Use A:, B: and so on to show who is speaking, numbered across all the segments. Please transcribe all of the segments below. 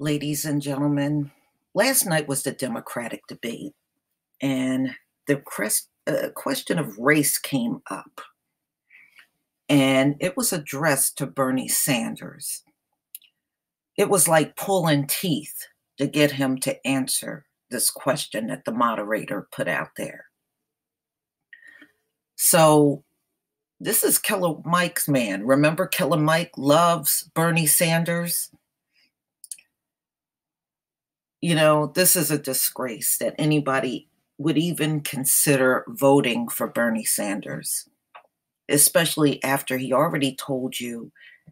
A: Ladies and gentlemen, last night was the Democratic debate, and the question of race came up, and it was addressed to Bernie Sanders. It was like pulling teeth to get him to answer this question that the moderator put out there. So, this is Killer Mike's man. Remember, Killer Mike loves Bernie Sanders? You know, this is a disgrace that anybody would even consider voting for Bernie Sanders, especially after he already told you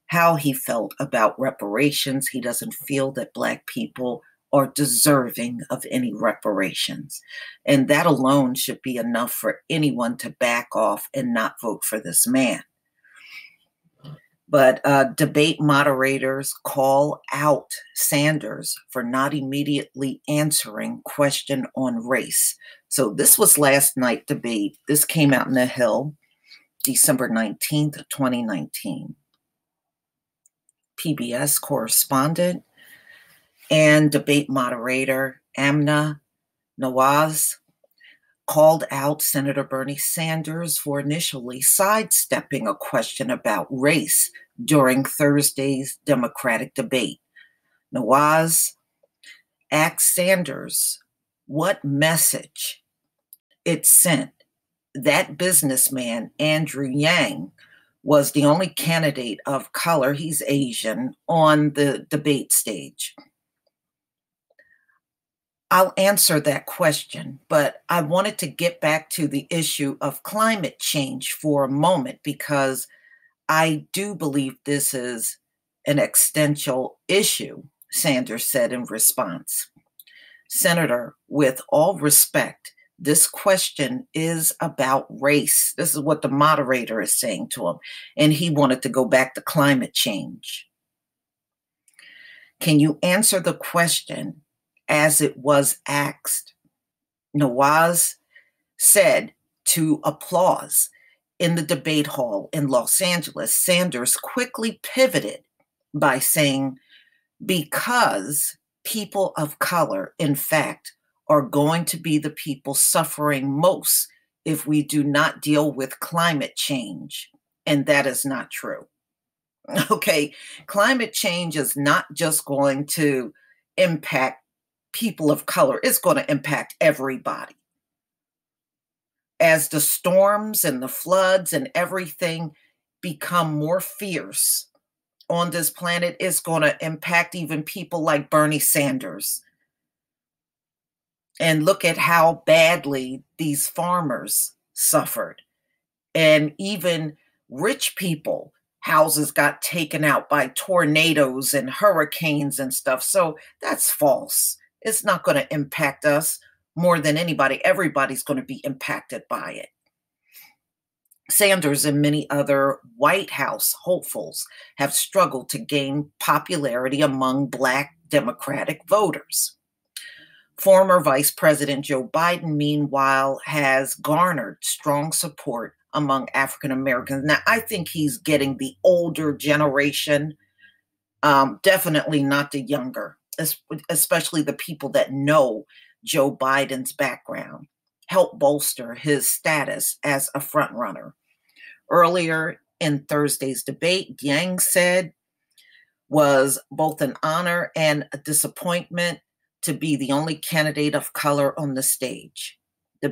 A: how he felt about reparations. He doesn't feel that Black people are deserving of any reparations. And that alone should be enough for anyone to back off and not vote for this man. But debate moderators call out Sanders for not immediately answering question on race. So this was last night debate. This came out in the Hill, December 19th, 2019. PBS correspondent and debate moderator Amna Nawaz called out Senator Bernie Sanders for initially sidestepping a question about race during Thursday's Democratic debate. Nawaz asked Sanders what message it sent that businessman, Andrew Yang, was the only candidate of color, he's Asian, on the debate stage. I'll answer that question, but I wanted to get back to the issue of climate change for a moment because I do believe this is an existential issue, Sanders said in response. Senator, with all respect, this question is about race. This is what the moderator is saying to him, and he wanted to go back to climate change. Can you answer the question as it was asked? Nawaz said to applause in the debate hall in Los Angeles. Sanders quickly pivoted by saying, because people of color, in fact, are going to be the people suffering most if we do not deal with climate change. And that is not true. Okay, climate change is not just going to impact people of color, it's going to impact everybody. As the storms and the floods and everything become more fierce on this planet, it's going to impact even people like Bernie Sanders. And look at how badly these farmers suffered. And even rich people, houses got taken out by tornadoes and hurricanes and stuff. So that's false. It's not going to impact us more than anybody. Everybody's going to be impacted by it. Sanders and many other White House hopefuls have struggled to gain popularity among Black Democratic voters. Former Vice President Joe Biden, meanwhile, has garnered strong support among African Americans. Now, I think he's getting the older generation, definitely not the younger, especially the people that know Joe Biden's background, help bolster his status as a frontrunner. Earlier in Thursday's debate, Yang said was both an honor and a disappointment to be the only candidate of color on the stage. The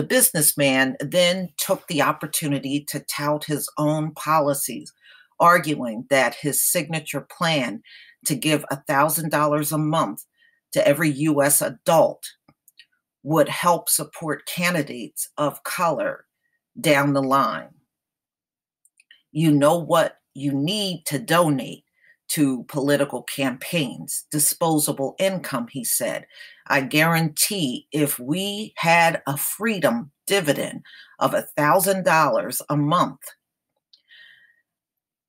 A: businessman then took the opportunity to tout his own policies, arguing that his signature plan to give $1,000 a month to every U.S. adult would help support candidates of color down the line. You know what you need to donate to political campaigns, disposable income, he said. I guarantee if we had a freedom dividend of $1,000 a month,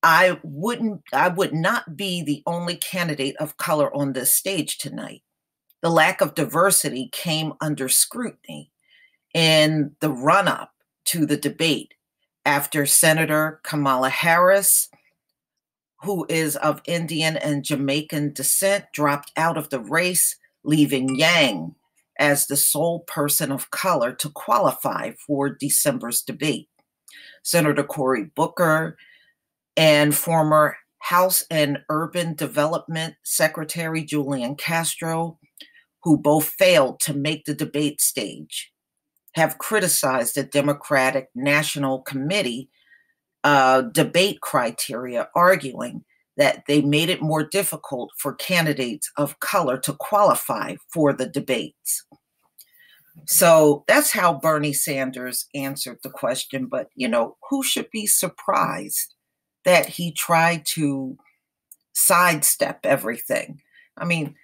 A: I would not be the only candidate of color on this stage tonight. The lack of diversity came under scrutiny in the run-up to the debate after Senator Kamala Harris, who is of Indian and Jamaican descent, dropped out of the race, leaving Yang as the sole person of color to qualify for December's debate. Senator Cory Booker and former House and Urban Development Secretary Julian Castro, who both failed to make the debate stage, have criticized the Democratic National Committee debate criteria, arguing that they made it more difficult for candidates of color to qualify for the debates. So that's how Bernie Sanders answered the question. But, who should be surprised that he tried to sidestep everything? I mean,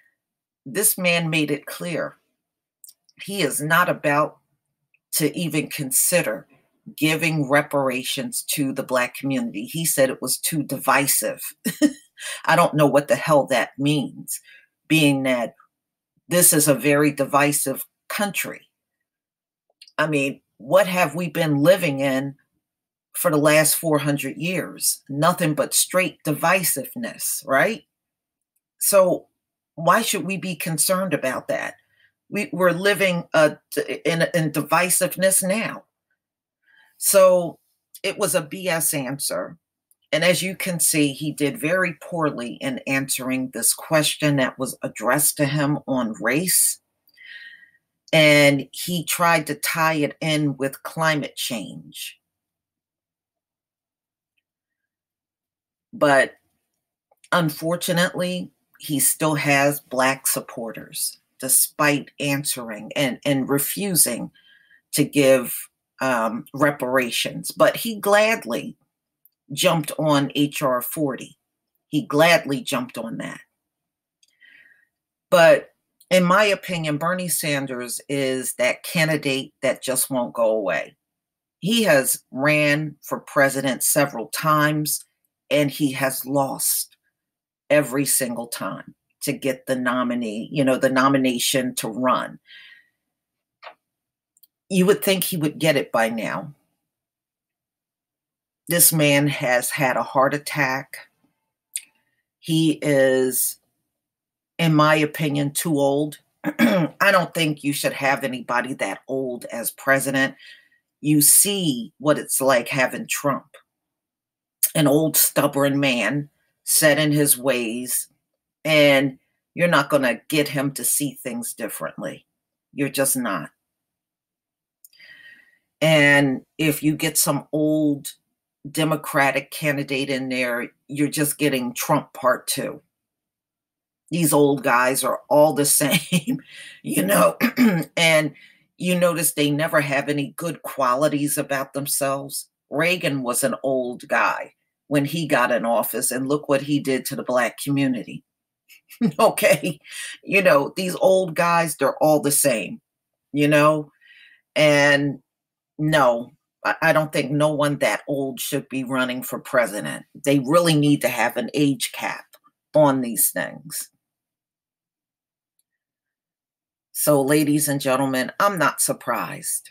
A: this man made it clear he is not about to even consider giving reparations to the Black community. He said it was too divisive. I don't know what the hell that means, being that this is a very divisive country. I mean, what have we been living in for the last 400 years? Nothing but straight divisiveness, right? So why should we be concerned about that? We're living in divisiveness now. So it was a BS answer. And as you can see, he did very poorly in answering this question that was addressed to him on race. And he tried to tie it in with climate change. But unfortunately, he still has Black supporters, despite answering and refusing to give reparations. But he gladly jumped on HR 40. He gladly jumped on that. But in my opinion, Bernie Sanders is that candidate that just won't go away. He has ran for president several times, and he has lost every single time to get the the nomination to run. You would think he would get it by now. This man has had a heart attack. He is, in my opinion, too old. I don't think you should have anybody that old as president. You see what it's like having Trump, an old stubborn man set in his ways, and you're not going to get him to see things differently. You're just not. And if you get some old Democratic candidate in there, you're just getting Trump part 2. These old guys are all the same, and you notice they never have any good qualities about themselves. Reagan was an old guy when he got in office, and look what he did to the Black community. Okay. These old guys, they're all the same, and no, I don't think no one that old should be running for president. They really need to have an age cap on these things. So, ladies and gentlemen, I'm not surprised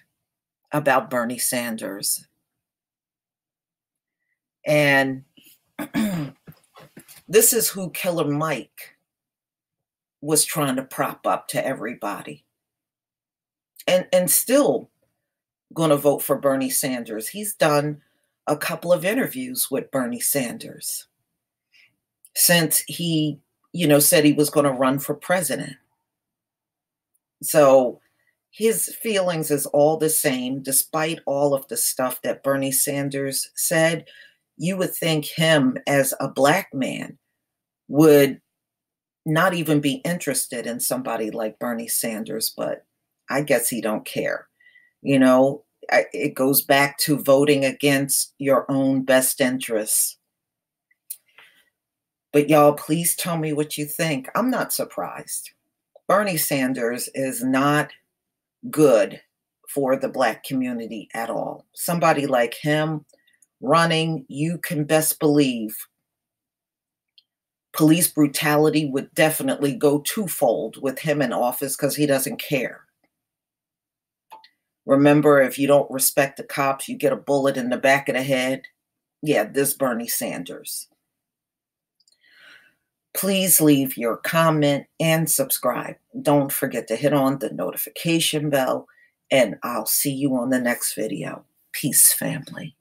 A: about Bernie Sanders. And this is who Killer Mike was trying to prop up to everybody. And still going to vote for Bernie Sanders. He's done a couple of interviews with Bernie Sanders since he, said he was going to run for president. So his feelings is all the same, despite all of the stuff that Bernie Sanders said. You would think him as a Black man would not even be interested in somebody like Bernie Sanders, but I guess he don't care. It goes back to voting against your own best interests. But y'all, please tell me what you think. I'm not surprised. Bernie Sanders is not good for the Black community at all. Somebody like him running, you can best believe police brutality would definitely go twofold with him in office because he doesn't care. Remember, if you don't respect the cops, you get a bullet in the back of the head. Yeah, this Bernie Sanders. Please leave your comment and subscribe. Don't forget to hit on the notification bell, and I'll see you on the next video. Peace, family.